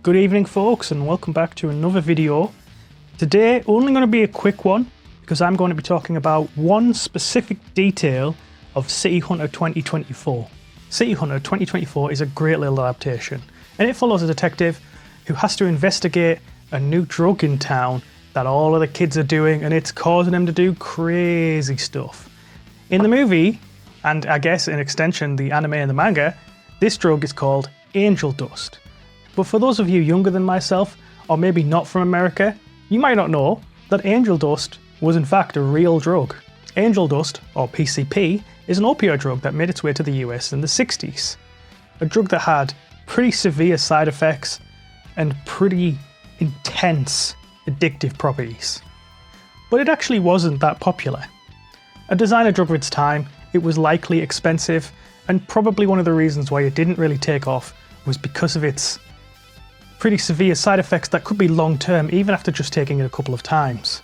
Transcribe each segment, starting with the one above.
Good evening folks, and welcome back to another video. Today only going to be a quick one because I'm going to be talking about one specific detail of City Hunter 2024. City Hunter 2024 is a great little adaptation, and it follows a detective who has to investigate a new drug in town that all of the kids are doing, and it's causing them to do crazy stuff. In the movie, and I guess in extension the anime and the manga, this drug is called angeldust. But for those of you younger than myself, or maybe not from America, you might not know that angeldust was in fact a real drug. Angeldust, or PCP, is an opioid drug that made its way to the US in the 60s. A drug that had pretty severe side effects and pretty intense addictive properties. But it actually wasn't that popular. A designer drug of its time, it was likely expensive, and probably one of the reasons why it didn't really take off was because of its pretty severe side effects that could be long term even after just taking it a couple of times.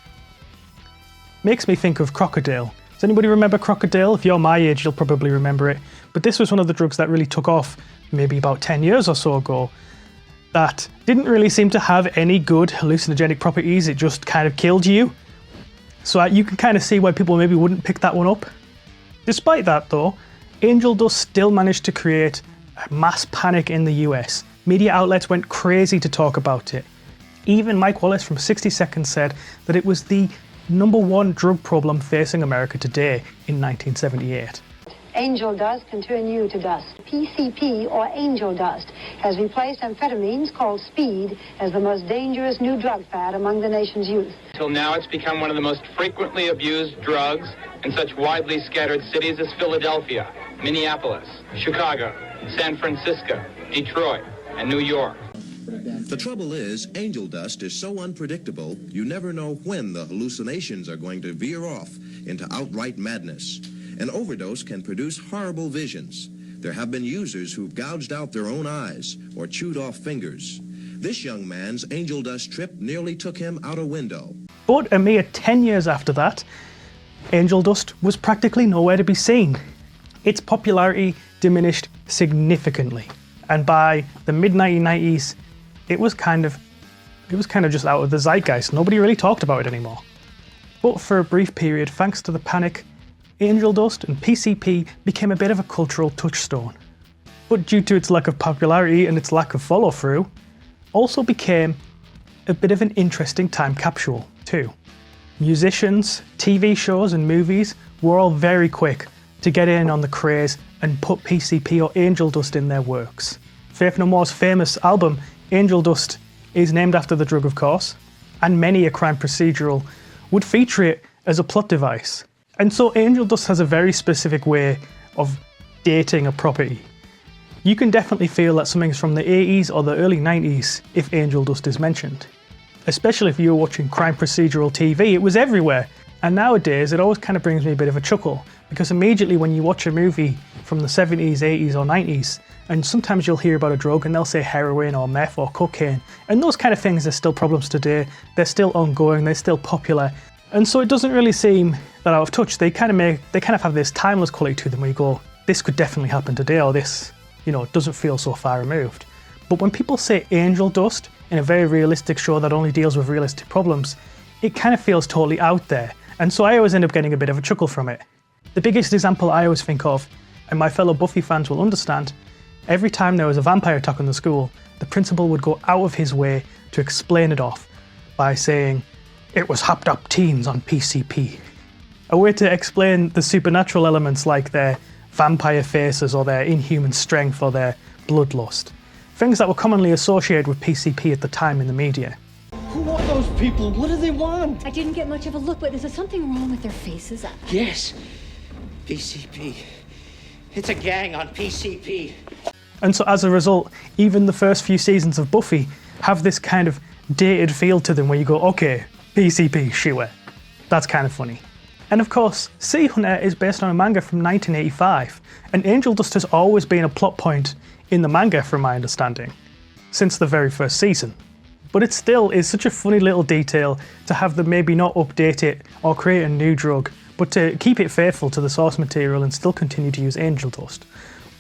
Makes me think of crocodile. Does anybody remember crocodile? If you're my age, you'll probably remember it. But this was one of the drugs that really took off maybe about 10 years or so ago that didn't really seem to have any good hallucinogenic properties. It just kind of killed you. So you can kind of see why people maybe wouldn't pick that one up. Despite that though, angeldust still managed to create a mass panic in the US. Media outlets went crazy to talk about it. Even Mike Wallace from 60 Seconds said that it was the #1 drug problem facing America today in 1978. Angel dust can turn you to dust. PCP, or angel dust, has replaced amphetamines called speed as the most dangerous new drug fad among the nation's youth. Till now, it's become one of the most frequently abused drugs in such widely scattered cities as Philadelphia, Minneapolis, Chicago, San Francisco, Detroit, and New York. The trouble is, angel dust is so unpredictable, you never know when the hallucinations are going to veer off into outright madness. An overdose can produce horrible visions. There have been users who've gouged out their own eyes or chewed off fingers. This young man's angel dust trip nearly took him out a window. But a mere 10 years after that, angeldust was practically nowhere to be seen. Its popularity diminished significantly. And by the mid-1990s, it was kind of just out of the zeitgeist. Nobody really talked about it anymore. But for a brief period, thanks to the panic, angeldust and PCP became a bit of a cultural touchstone. But due to its lack of popularity and its lack of follow-through, also became a bit of an interesting time capsule too. Musicians, TV shows and movies were all very quick to get in on the craze and put PCP or angeldust in their works. Faith No More's famous album, Angeldust, is named after the drug, of course, and many a crime procedural would feature it as a plot device. And so angeldust has a very specific way of dating a property. You can definitely feel that something's from the 80s or the early 90s if angeldust is mentioned. Especially if you were watching crime procedural TV, it was everywhere. And nowadays, it always kind of brings me a bit of a chuckle, because immediately when you watch a movie from the 70s, 80s or 90s, and sometimes you'll hear about a drug and they'll say heroin or meth or cocaine, and those kind of things are still problems today, they're still ongoing, they're still popular, and so it doesn't really seem that out of touch. They kind of have this timeless quality to them where you go, this could definitely happen today, or this, doesn't feel so far removed. But when people say angeldust in a very realistic show that only deals with realistic problems, it kind of feels totally out there. And so I always end up getting a bit of a chuckle from it. The biggest example I always think of, and my fellow Buffy fans will understand, every time there was a vampire attack on the school, the principal would go out of his way to explain it off by saying, it was hopped up teens on PCP. A way to explain the supernatural elements like their vampire faces or their inhuman strength or their bloodlust. Things that were commonly associated with PCP at the time in the media. Who are those people? What do they want? I didn't get much of a look, but is there something wrong with their faces? Yes. PCP. It's a gang on PCP. And so as a result, even the first few seasons of Buffy have this kind of dated feel to them where you go, okay, PCP, sure. That's kind of funny. And of course, City Hunter is based on a manga from 1985, and angeldust has always been a plot point in the manga from my understanding, since the very first season. But it still is such a funny little detail to have them maybe not update it or create a new drug, but to keep it faithful to the source material and still continue to use angeldust.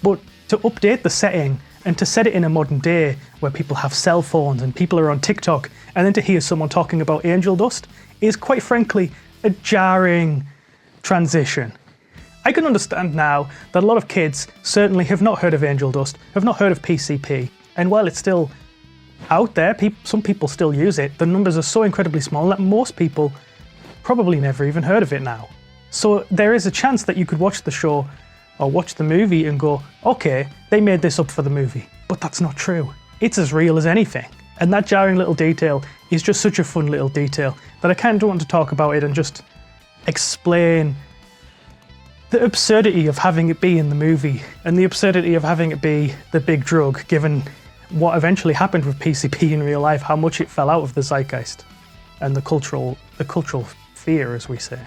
But to update the setting And to set it in a modern day where people have cell phones and people are on TikTok, and then to hear someone talking about angel dust is quite frankly a jarring transition. I can understand now that a lot of kids certainly have not heard of angel dust, have not heard of PCP, and while it's still out there, some people still use it, the numbers are so incredibly small that most people probably never even heard of it now. So there is a chance that you could watch the show or watch the movie and go, okay, they made this up for the movie. But that's not true. It's as real as anything. And that jarring little detail is just such a fun little detail that I kind of want to talk about it and just explain the absurdity of having it be in the movie and the absurdity of having it be the big drug, given what eventually happened with PCP in real life, how much it fell out of the zeitgeist and the cultural fear, as we say.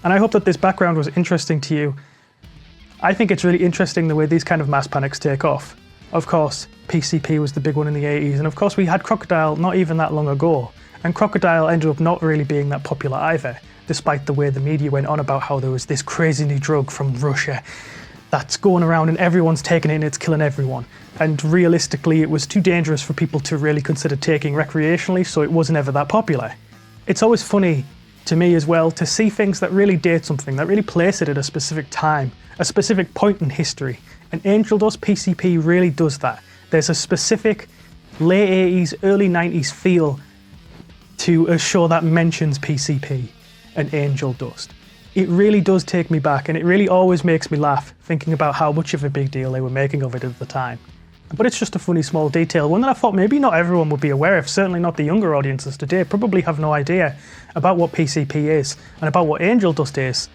And I hope that this background was interesting to you. I think it's really interesting the way these kind of mass panics take off. Of course, PCP was the big one in the 80s, and of course we had crocodile not even that long ago, and crocodile ended up not really being that popular either, despite the way the media went on about how there was this crazy new drug from Russia that's going around and everyone's taking it and it's killing everyone. And realistically, it was too dangerous for people to really consider taking recreationally, so it wasn't ever that popular. It's always funny to me as well to see things that really date something, that really place it at a specific time, a specific point in history. And angel dust PCP really does that. There's a specific late 80s, early 90s feel to a show that mentions PCP and angel dust. It really does take me back, and it really always makes me laugh thinking about how much of a big deal they were making of it at the time. But it's just a funny small detail, one that I thought maybe not everyone would be aware of, certainly not the younger audiences today, probably have no idea about what PCP is and about what angel dust is,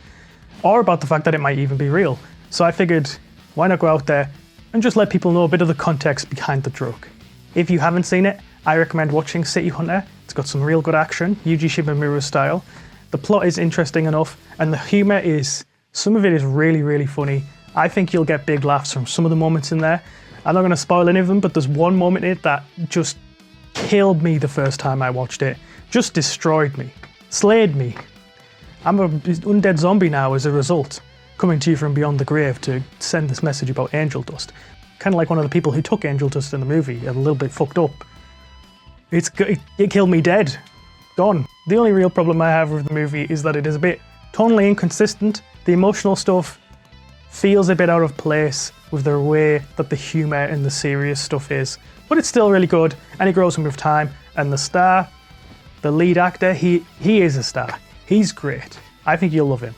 or about the fact that it might even be real. So I figured, why not go out there and just let people know a bit of the context behind the drug. If you haven't seen it, I recommend watching City Hunter. It's got some real good action, Yuji Shimomura style. The plot is interesting enough, and the humour is, some of it is really, really funny. I think you'll get big laughs from some of the moments in there. I'm not going to spoil any of them, but there's one moment in it that just killed me the first time I watched it. Just destroyed me. Slayed me. I'm an undead zombie now as a result, coming to you from beyond the grave to send this message about angel dust. Kind of like one of the people who took angel dust in the movie, a little bit fucked up. It killed me dead. Gone. The only real problem I have with the movie is that it is a bit tonally inconsistent. The emotional stuff feels a bit out of place with the way that the humour and the serious stuff is. But it's still really good, and it grows with time. And the star, the lead actor, he is a star. He's great. I think you'll love him.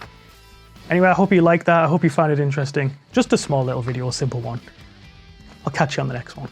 Anyway, I hope you like that. I hope you find it interesting. Just a small little video, a simple one. I'll catch you on the next one.